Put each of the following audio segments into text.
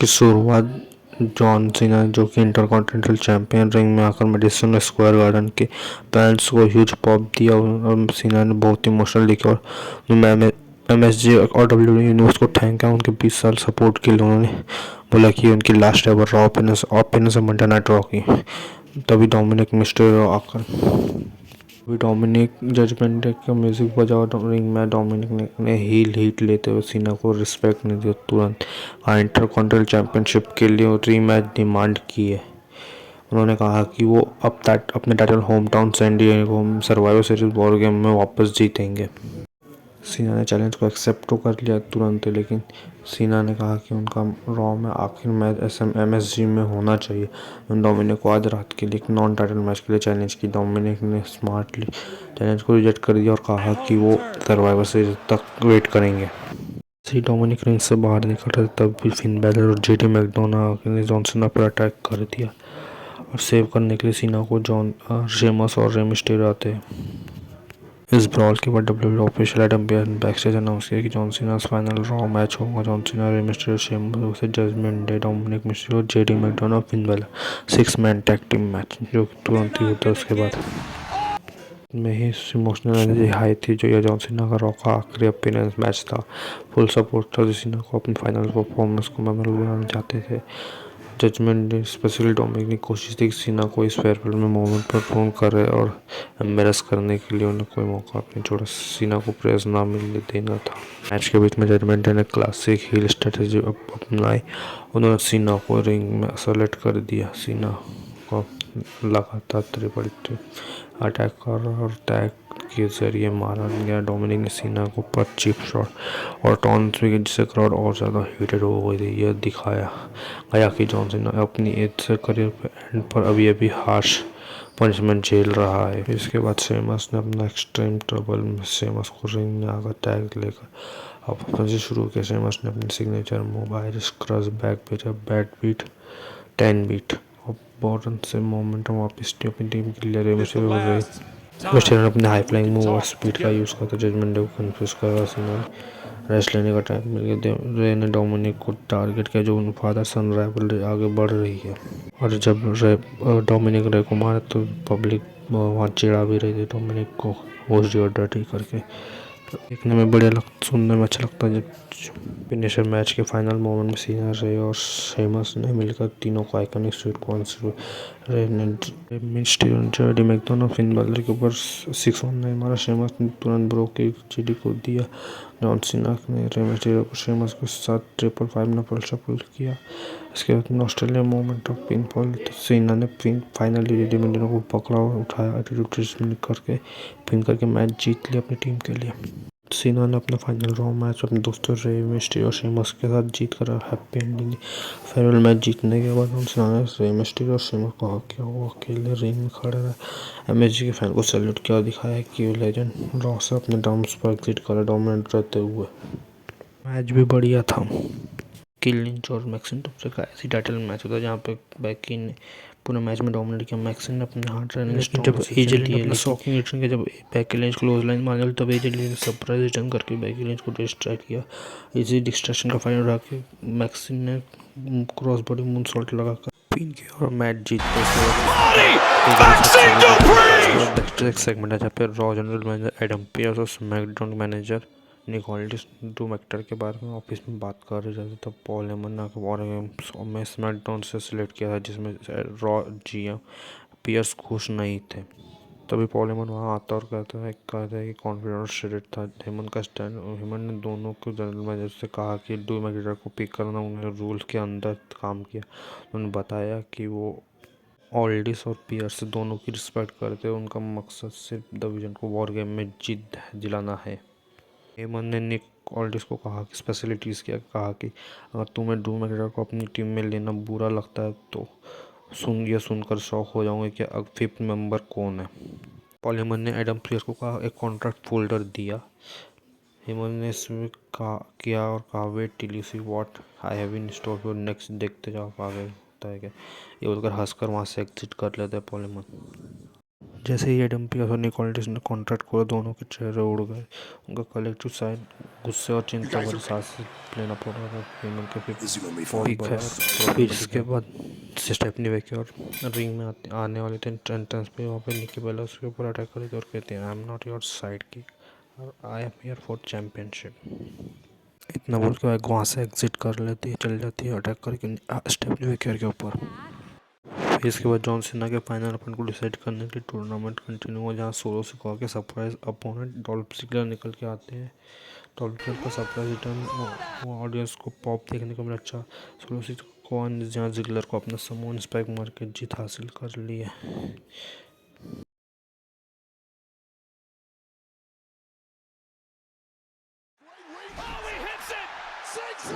की शुरुआत John Cena, जो कि इंटरकॉन्टिनेंटल चैंपियन, रिंग में आकर मेडिसन स्क्वायर गार्डन के फैंस को ह्यूज पॉप दिया और सीना ने बहुत ही इमोशनल लिखा और एमएसजी और डब्ल्यूडब्ल्यूई यूनिवर्स को थैंक है उनके 20 साल सपोर्ट के लिए। उन्होंने बोला कि उनकी last ever raw openers Monday night raw की। तभी डोमिनिक मिस्टेरियो आकर डोमिनिक जजमेंट डे का म्यूजिक बजा और रिंग में डोमिनिक ने हील हीट लेते हुए सीना को रिस्पेक्ट नहीं दिया। तुरंत इंटरकॉन्टिनेंटल चैंपियनशिप के लिए रीमैच डिमांड की है। उन्होंने कहा कि वो अब अपने title hometown San Diego Survivor Series war game में वापस जीतेंगे। सीना ने चैलेंज को एक्सेप्ट तो कर लिया तुरंत, लेकिन सीना ने कहा कि उनका रॉ में आखिर मैच एमएसजी में होना चाहिए। डोमिनिक को आज रात के लिए एक नॉन टाइटल मैच के लिए चैलेंज की। डोमिनिक ने स्मार्टली चैलेंज को रिजेक्ट कर दिया और कहा कि वो सर्वाइवर सीरीज तक वेट करेंगे। सी डोमिनिक रिंग से बाहर निकल रहे तब भी फिन बैलर और जेडी मैकडोनाल्ड ने जॉनसन पर अटैक कर दिया और सेव करने के लिए सीना को शेमस और रे मिस्टेरियो आते हैं। इस ब्रॉल के बाद डब्ल्यूडब्ल्यूई ऑफिशियल एडम पेयर्स ने बैकस्टेज अनाउंस किया कि John Cena final Raw match होगा। John Cena, Rey Mysterio, Sheamus से Judgment Day, Dominik Mysterio, JD McDonagh, Finn Balor 6 man tag team match, जो कि तुरंत ही होता है। उसके बाद में ही इमोशनल एनर्जी हाई थी, जो यह जॉन सीना का रॉ का आखिरी अपीयरेंस मैच था। फुल सपोर्ट था जो सीना को अपनी फाइनल परफॉर्मेंस को मेमोरेबल बनाना चाहते थे। जजमेंट डे स्पेशली डोमिनिक ने कोशिश की कि सीना को इस फेयरवेल में मोमेंट पर फोन करे और एम्बेरस करने के लिए उन्हें कोई मौका नहीं छोड़ा। सीना को प्रेस ना मिलने देना था। मैच के बीच में जजमेंट डे ने क्लासिक हील स्ट्रेटेजी अपनाई। उन्होंने सीना को रिंग में सेलेक्ट कर दिया। सीना को लगातार ट्रिपल अटैक और टैग के जरिए मारा गया। डोमिनिक ने सीना को पर चिप शॉट और टॉन्स भी, जिससे क्राउड और ज़्यादा हीटेड हो गई थी। यह दिखाया गया कि जॉन सीना अपनी एज से करियर पे एंड पर अभी हार्श पनिशमेंट झेल रहा है। इसके बाद शेमस ने अपना एक्सट्रीम ट्रबल में शेमस को रिंग में आकर टैग लेकर अपने शुरू किया। शेमस ने अपनी signature move Irish crush back भेजा, बैट बीट 10 बीट और बॉटन से मोमेंटम वापस अपनी टीम के लिए मिस्टेरियो ने अपने हाई फ्लाइंग मूव और स्पीड का यूज़ करते जजमेंट डे को कंफ्यूज करा। सीना रेस्ट लेने का टाइम मिल गया। रे ने डोमिनिक को टारगेट किया, जो फादर सन राइवलरी आगे बढ़ रही है। और जब डोमिनिक रे को मारा तो पब्लिक वहाँ चिढ़ा भी रही थी डोमिनिक को वॉच योर डर्टी करके। तो देखने में सुनने में अच्छा लगता है। जब फिनिशर मैच के फाइनल मोमेंट में सीना, रे और शेमस ने मिलकर तीनों को आइकॉनिक स्वीट कॉर्न रे ने Mysterio, JD McDonagh, Finn Balor के ऊपर 619 मारा। शेमस ने तुरंत ब्रो के जेडी को दिया। जॉन सीना ने रे मिस्टेरियो को शेमस के साथ 555 में पुल शफल किया। इसके बाद Australia moment of pin fall, सीना ने फाइनली जेडी मैकडोनाल्ड को पकड़ा और उठाया एटीट्यूड करके पिन करके मैच जीत लिया अपनी टीम के लिए। सीना ने अपना फाइनल रॉ मैच अपने दोस्तों रे मिस्टेरियो और शेमस के साथ जीत कर हैप्पी एंडिंग। फेयरवेल मैच जीतने के बाद सीना ने रे मिस्टेरियो और शेमस को कहा कि वो अकेले रिंग में खड़े रहे। एमएसजी के फैन को सैल्यूट किया और दिखाया कि वो लेजेंड रॉ से अपने टर्म्स पर एग्जिट कर डोमिनेट रहते हुए। मैच भी बढ़िया था। किलिंच और मैक्सिंटोस का ऐसी टाइटल मैच होता है जहाँ पे बैकी ने पूरे मैच में डोमिनेट किया। मैक्सिन ने अपने हार्ट रनिंग जब एजे लिए अपना शॉकिंग रिटर्न किया, जब बैकी लिंच क्लोज लाइन मारने तब एजे लिए सरप्राइज रिटर्न करके बैकी लिंच को डिस्ट्रैक्ट किया। इसी डिस्ट्रैक्शन का फायदा उठा के मैक्सिन ने क्रॉस बॉडी मून सॉल्ट लगाकर पिन किया और मैच जीत गए। नेक्स्ट सेगमेंट है जहाँ पे raw general manager Adam Pearce और स्मैकडाउन मैनेजर निक ऑल्डिस ड्रू मैकटायर के बारे में ऑफिस में बात कर रहे थे। तब पॉल हेमन ने और में स्मैकडाउन से सिलेक्ट किया था, जिसमें रॉ जीएम पियर्स खुश नहीं थे। तभी पॉल हेमन वहाँ आता और कहता है कि कॉन्फिडेंस शेडेड था। हेमन का स्टैंड, हेमन ने दोनों को जनरल मैनेजर से कहा कि ड्रू मैकटायर को पिक करना, उन्होंने रूल के अंदर काम किया। उन्होंने बताया कि वो ऑल्डिस और पियर्स दोनों की रिस्पेक्ट करते हैं। उनका मकसद सिर्फ डिवीजन को वॉर गेम में जीत दिलाना है। हेमन ने निक ऑल्डिस को कहा कि स्पेशलिटीज़ क्या, कहा कि अगर तुम्हें ड्रू मैकटायर को अपनी टीम में लेना बुरा लगता है तो सुनकर शॉक हो जाऊंगे कि अब 5th मेंबर कौन है। पॉल हेमन ने एडम पियर्स को कहा एक कॉन्ट्रैक्ट फोल्डर दिया। हेमन ने इसमें किया और कहा wait till you see what I have in store for next, देखते जाओ आगे होता है क्या। ये बोलकर हंसकर वहाँ से एग्जिट कर लेते हैं पॉल हेमन। जैसे ही एडम पियर्स और निक ऑल्डिस ने कॉन्ट्रैक्ट खोला, दोनों के चेहरे उड़ गए। उनका कलेक्टिव साइन गुस्से और चिंता भरी सांस लेना पड़ रहा था। हेमन के फिर इसके बाद स्टेफनी वेकी और रिंग में आने वाले थे एंट्रेंस पे। वहाँ पे निकी बेला उसके ऊपर अटैक करी थी और कहते हैं, I am not your side की, I am here for championship. इतना बोल के वहाँ से एग्जिट कर लेती है, चल जाती है अटैक करके स्टेफनी वेकी के ऊपर। फिर इसके बाद जॉन सीना के फाइनल अपन को डिसाइड करने के लिए टूर्नामेंट कंटिन्यू हुआ, जहाँ सोलो सिखा के सरप्राइज अपोनेंट डॉल्फ जिगलर निकल के आते हैं। डॉल्फ जिगलर का सरप्राइज रिटर्न ऑडियंस को पॉप देखने को मिला। अच्छा सोलो सिखा जहाँ जिगलर को अपना समोन स्पाइक मार के जीत हासिल कर ली है।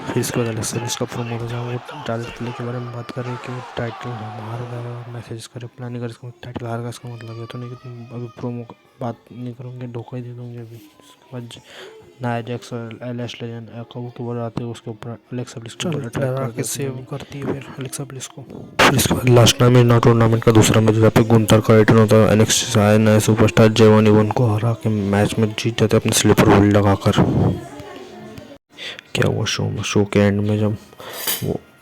फिर इसके बाद एलेक्सा का प्रोमो था, जहाँ वो टाइटल प्ले के बारे में बात कर रहे कि टाइटल हार गया और मैसेज का रिप्लाई नहीं कर, इसका टाइटल हार गया, इसका मतलब ये तो नहीं कि तुम अभी प्रोमो बात नहीं करोगे, धोखा ही दे दोगे अभी। उसके बाद नाया जैक्स और एलएश लेजेंड के ऊपर आते हैं, उसके ऊपर अलेक्सा ब्लिस को अटैक करके सेव करती है फिर अलेक्सा ब्लिस को। फिर इसके बाद लास्ट में टूर्नामेंट का दूसरा मैच, जहाँ पे गुंथर का रिटर्न होता है। एनएक्सटी से आए नए सुपरस्टार जेवन इवन को हरा के मैच में जीत जाते अपने स्लीपर होल्ड लगाकर। क्या हुआ शो के एंड में, जब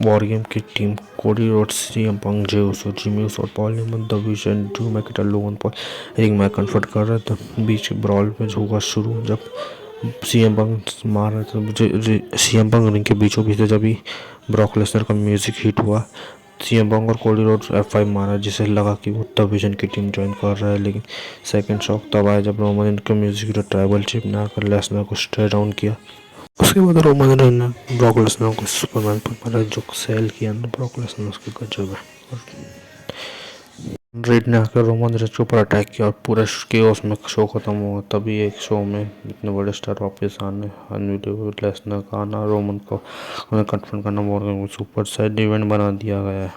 वॉर गेम की team Cody Rhodes, CM Punk, J Uso, Jimmy Uso और Paul Heyman, the Vision, Drew McIntyre, Logan Paul ring में कन्फर्ट कर रहे थे। बीच ब्रॉल में होगा शुरू, जब सीएम पंक मार रहे थे, सीएम पंक रिंग के बीचों बीच थे, जब ही ब्रॉक लेसनर का म्यूजिक हिट हुआ। सीएम पंक और कोडी रोड्स F5 मारा, जिसे लगा कि वो द विजन की टीम ज्वाइन कर रहा है, लेकिन सेकंड शॉक तब आया जब रोमन इनका म्यूजिक ट्राइबल चिप ने आकर लेसनर को स्टे डाउन किया। उसके बाद रोमन रेन ने ब्रॉक लेसनर को सुपरमैन पर मारा, जो सेल किया ना ब्रॉक लेसनर उसके गजब है। और रेड ने आकर रोमन रेन के ऊपर अटैक किया और पूरा केओस में शो खत्म हुआ। तभी एक शो में इतने बड़े स्टार वापस आने, अनविटेबल लेसनर का आना, रोमन को उन्हें कन्फर्म करना, सुपर साइड इवेंट बना दिया गया है।